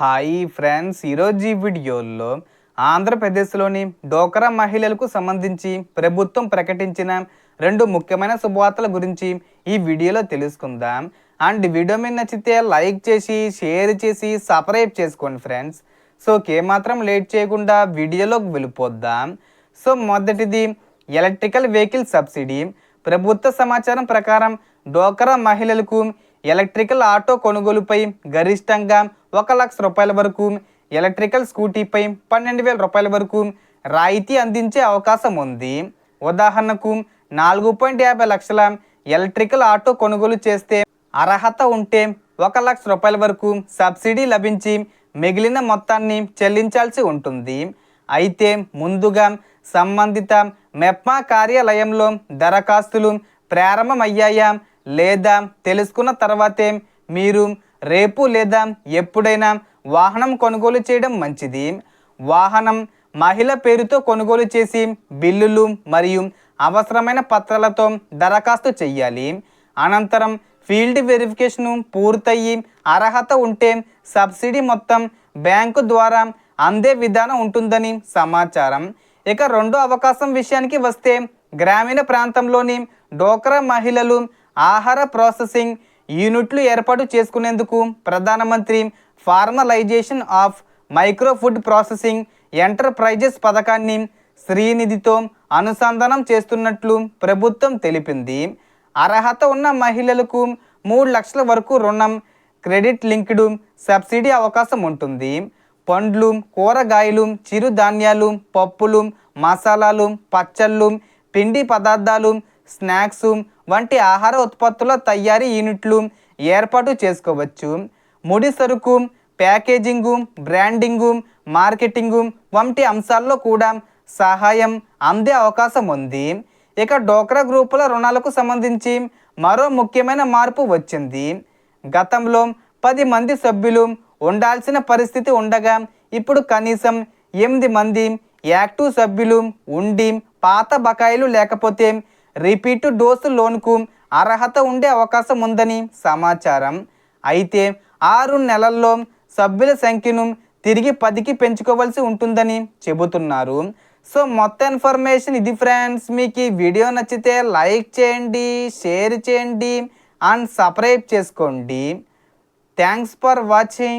Hi friends, ఈరోజు ఈ వీడియోలో ఆంధ్రప్రదేశ్లోని డోక్రా మహిళలకు సంబంధించి ప్రభుత్వం ప్రకటించిన రెండు ముఖ్యమైన శుభవార్తల గురించి ఈ వీడియోలో తెలుసుకుందాం. అండ్ వీడియో మీద నచ్చితే లైక్ చేసి షేర్ చేసి సబ్స్క్రైబ్ చేసుకోండి ఫ్రెండ్స్. సో ఏమాత్రం లేట్ చేయకుండా వీడియోలోకి వెళ్ళిపోద్దాం. సో మొదటిది ఎలక్ట్రికల్ వెహికల్ సబ్సిడీ. ప్రభుత్వ సమాచారం ప్రకారం డోక్రా మహిళలకు ఎలక్ట్రికల్ ఆటో కొనుగోలుపై గరిష్టంగా 1,00,000 రూపాయల వరకు, ఎలక్ట్రికల్ స్కూటీపై 12,000 రూపాయల వరకు రాయితీ అందించే అవకాశం ఉంది. ఉదాహరణకు 4.50 లక్షల ఎలక్ట్రికల్ ఆటో కొనుగోలు చేస్తే అర్హత ఉంటే 1,00,000 రూపాయల వరకు సబ్సిడీ లభించి మిగిలిన మొత్తాన్ని చెల్లించాల్సి ఉంటుంది. అయితే ముందుగా సంబంధిత మెప్మా కార్యాలయంలో దరఖాస్తులు ప్రారంభమయ్యాయా లేదా తెలుసుకున్న తర్వాతే మీరు రేపు లేదా ఎప్పుడైనా వాహనం కొనుగోలు చేయడం మంచిది. వాహనం మహిళ పేరుతో కొనుగోలు చేసి బిల్లులు మరియు అవసరమైన పత్రాలతో దరఖాస్తు చేయాలి. అనంతరం ఫీల్డ్ వెరిఫికేషన్ పూర్తయి అర్హత ఉంటే సబ్సిడీ మొత్తం బ్యాంకు ద్వారా అందే విధానం ఉంటుందని సమాచారం. ఇక రెండో అవకాశం విషయానికి వస్తే, గ్రామీణ ప్రాంతంలోని డోక్రా మహిళలు ఆహార ప్రాసెసింగ్ యూనిట్లు ఏర్పాటు చేసుకునేందుకు ప్రధానమంత్రి formalisation of micro food processing enterprises పథకాన్ని శ్రీనిధితో అనుసంధానం చేస్తున్నట్లు ప్రభుత్వం తెలిపింది. అర్హత ఉన్న మహిళలకు 3 లక్షల వరకు రుణం, క్రెడిట్ లింక్డ్ సబ్సిడీ అవకాశం ఉంటుంది. పండ్లు, కూరగాయలు, చిరుధాన్యాలు, పప్పులు, మసాలాలు, పచ్చళ్ళు, పిండి పదార్థాలు, స్నాక్స్ వంటి ఆహార ఉత్పత్తుల తయారీ యూనిట్లు ఏర్పాటు చేసుకోవచ్చు. ముడి సరుకు, ప్యాకేజింగు, బ్రాండింగు, మార్కెటింగు వంటి అంశాల్లో కూడా సహాయం అందే అవకాశం ఉంది. ఇక డోక్రా గ్రూపుల రుణాలకు సంబంధించి మరో ముఖ్యమైన మార్పు వచ్చింది. గతంలో 10 మంది సభ్యులు ఉండాల్సిన పరిస్థితి ఉండగా ఇప్పుడు కనీసం 8 మంది యాక్టివ్ సభ్యులు ఉండి పాత బకాయిలు లేకపోతే రిపీట్ డోసు లోన్కు అర్హత ఉండే అవకాశం ఉందని సమాచారం. అయితే 6 నెలల్లో సభ్యుల సంఖ్యను తిరిగి 10కి పెంచుకోవాల్సి ఉంటుందని చెబుతున్నారు. సో మొత్తం ఇన్ఫర్మేషన్ ఇది ఫ్రెండ్స్. మీకు ఈ వీడియో నచ్చితే లైక్ చేయండి, షేర్ చేయండి అండ్ సబ్స్క్రైబ్ చేసుకోండి. Thanks for watching.